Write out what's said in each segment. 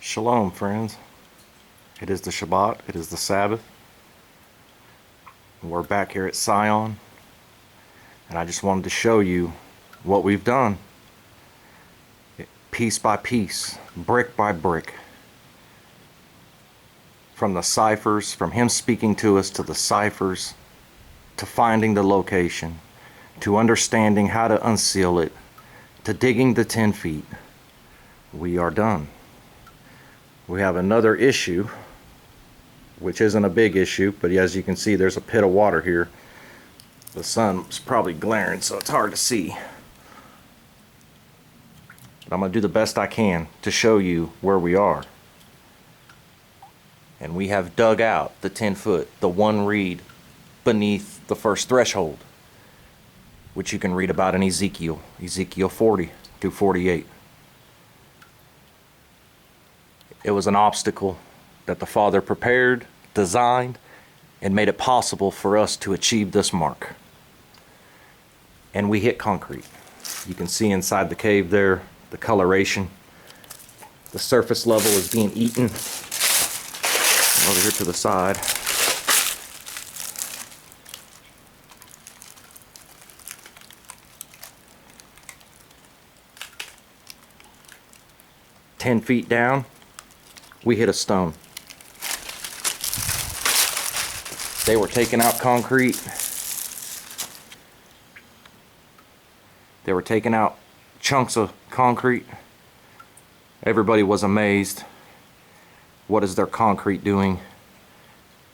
Shalom, friends. It is the Shabbat, it is the Sabbath. We're back here at Sion, and I just wanted to show you what we've done. Piece by piece, brick by brick. From the ciphers, from him speaking to us, to the ciphers, to finding the location, to understanding how to unseal it, to digging the 10 feet. We are done. We have another issue, which isn't a big issue, but as you can see, there's a pit of water here. The sun's probably glaring, so it's hard to see. But I'm going to do the best I can to show you where we are. And we have dug out the 10 foot, the one reed beneath the first threshold, which you can read about in Ezekiel 40 through 48. It was an obstacle that the Father prepared, designed, and made it possible for us to achieve this mark. And we hit concrete. You can see inside the cave there, the coloration. The surface level is being eaten. Over here to the side. "10 feet down, we hit a stone. They were taking out concrete. They were taking out chunks of concrete. Everybody was amazed. What is their concrete doing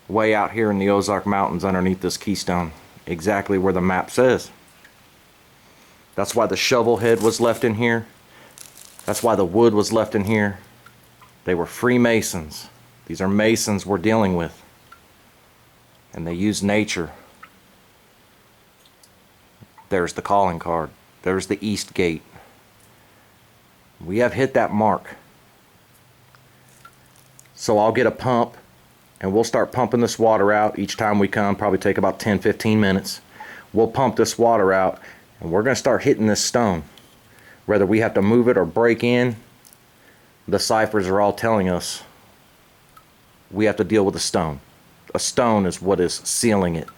way out here in the Ozark Mountains underneath this Keystone? Exactly where the map says. That's why the shovel head was left in here. That's why the wood was left in here. They were Freemasons. These are Masons we're dealing with. And they use nature. There's the calling card. There's the east gate. We have hit that mark. So I'll get a pump and we'll start pumping this water out each time we come. Probably take about 10-15 minutes. We'll pump this water out and we're going to start hitting this stone. Whether we have to move it or break in, the ciphers are all telling us we have to deal with a stone. A stone is what is sealing it.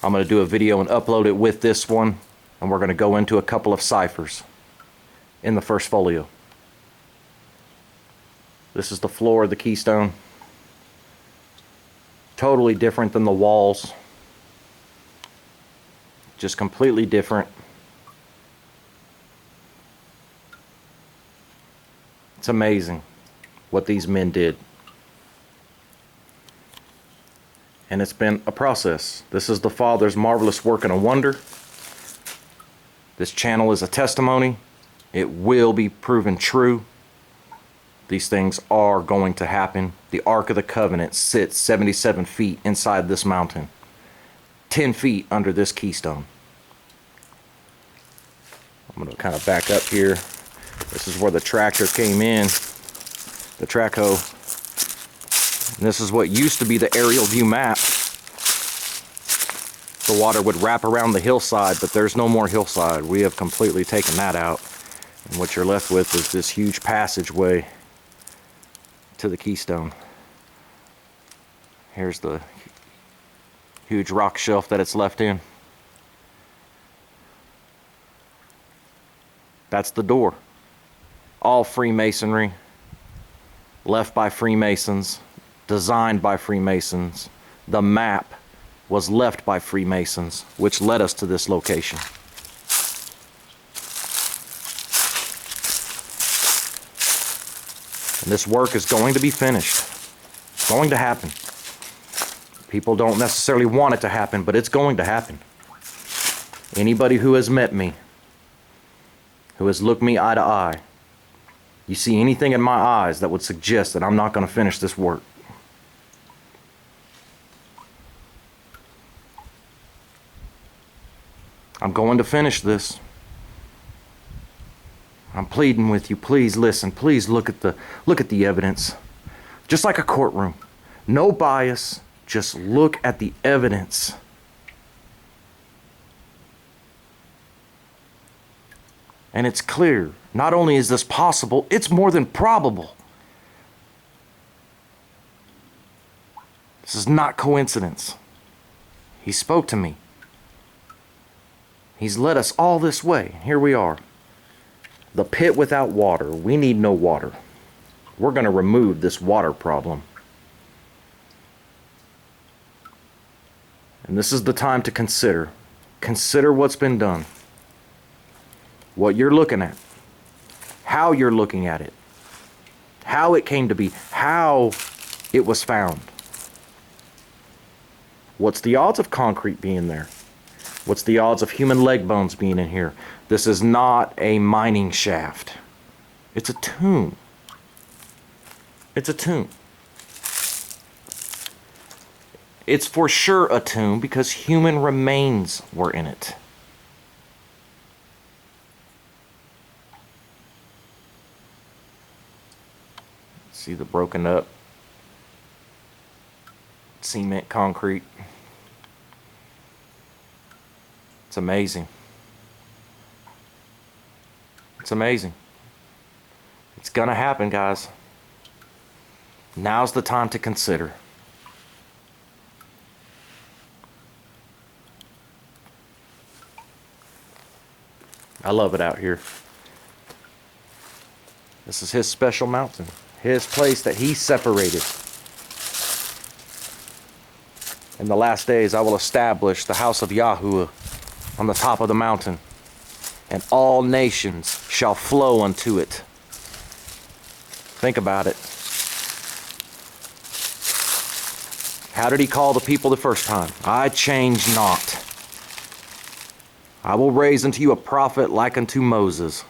I'm going to do a video and upload it with this one, and we're going to go into a couple of ciphers in the first folio. This is the floor of the Keystone. Totally different than the walls. Just completely different. It's amazing what these men did. And it's been a process. This is the Father's marvelous work and a wonder. This channel is a testimony. It will be proven true. These things are going to happen. The Ark of the Covenant sits 77 feet inside this mountain. 10 feet under this Keystone. I'm going to kind of back up here. This is where the tractor came in. The track hoe. And this is what used to be the aerial view map. The water would wrap around the hillside, but there's no more hillside. We have completely taken that out. And what you're left with is this huge passageway to the Keystone. Here's the huge rock shelf that it's left in. That's the door. All Freemasonry, left by Freemasons, designed by Freemasons. The map was left by Freemasons, which led us to this location. And this work is going to be finished. It's going to happen. People don't necessarily want it to happen, but it's going to happen. Anybody who has met me, who has looked me eye to eye, you see anything in my eyes that would suggest that I'm not going to finish this work. I'm going to finish this. I'm pleading with you. Please listen. Please look at the evidence. Just like a courtroom. No bias. Just look at the evidence. And it's clear, not only is this possible, it's more than probable. This is not coincidence. He spoke to me. He's led us all this way. Here we are. The pit without water. We need no water. We're going to remove this water problem. And this is the time to consider. Consider what's been done. What you're looking at. How you're looking at it. How it came to be. How it was found. What's the odds of concrete being there? What's the odds of human leg bones being in here? This is not a mining shaft. It's a tomb. It's a tomb. It's for sure a tomb because human remains were in it. See the broken up cement concrete. It's amazing. It's amazing. It's gonna happen, guys. Now's the time to consider. I love it out here. This is his special mountain. His place that he separated. In the last days I will establish the house of Yahuwah on the top of the mountain, and all nations shall flow unto it. Think about it. How did he call the people the first time? I change not. I will raise unto you a prophet like unto Moses.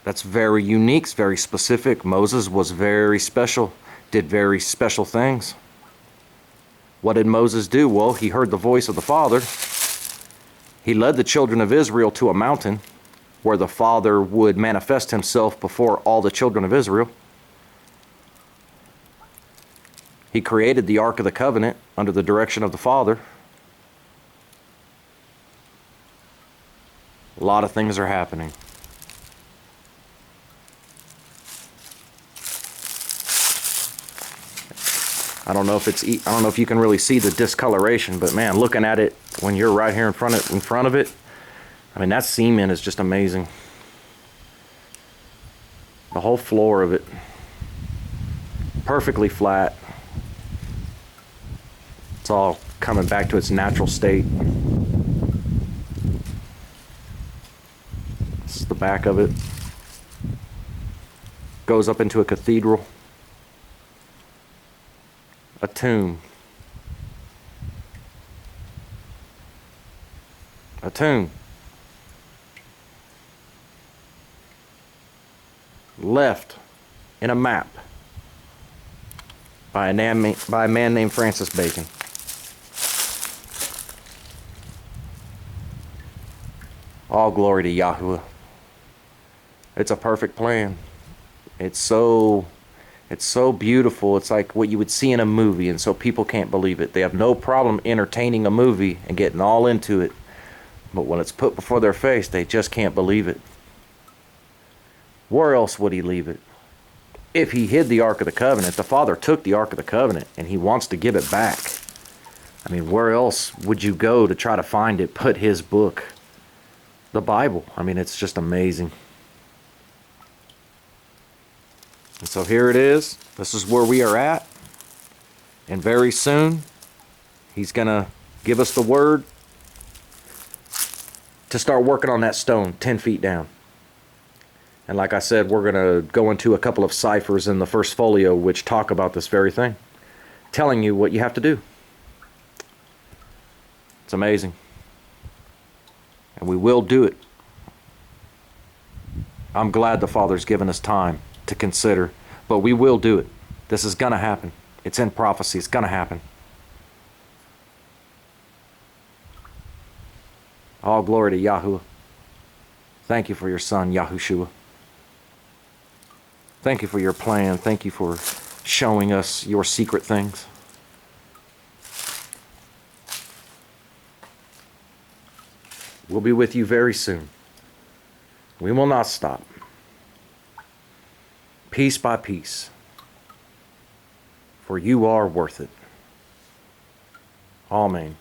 That's very unique, it's very specific. Moses was very special, did very special things. What did Moses do? Well, he heard the voice of the Father. He led the children of Israel to a mountain where the Father would manifest himself before all the children of Israel. He created the Ark of the Covenant under the direction of the Father. A lot of things are happening. I don't know if you can really see the discoloration, but man, looking at it when you're right here in front of it, I mean, that cement is just amazing. The whole floor of it, perfectly flat. It's all coming back to its natural state. This is the back of it. Goes up into a cathedral. A tomb. A tomb. Left in a map by a man named Francis Bacon. All glory to Yahuwah. It's a perfect plan. It's so beautiful. It's like what you would see in a movie, and so people can't believe it. They have no problem entertaining a movie and getting all into it. But when it's put before their face, they just can't believe it. Where else would he leave it? If he hid the Ark of the Covenant, the Father took the Ark of the Covenant, and he wants to give it back. I mean, where else would you go to try to find it? Put his book, the Bible. I mean, it's just amazing. And so here it is. This is where we are at. And very soon, he's going to give us the word to start working on that stone 10 feet down. And like I said, we're going to go into a couple of ciphers in the first folio which talk about this very thing, telling you what you have to do. It's amazing. And we will do it. I'm glad the Father's given us time to consider, but we will do it. This is going to happen. It's in prophecy. It's going to happen. All glory to Yahuwah. Thank you for your son, Yahushua. Thank you for your plan. Thank you for showing us your secret things. We'll be with you very soon. We will not stop. Piece by piece. For you are worth it. Amen.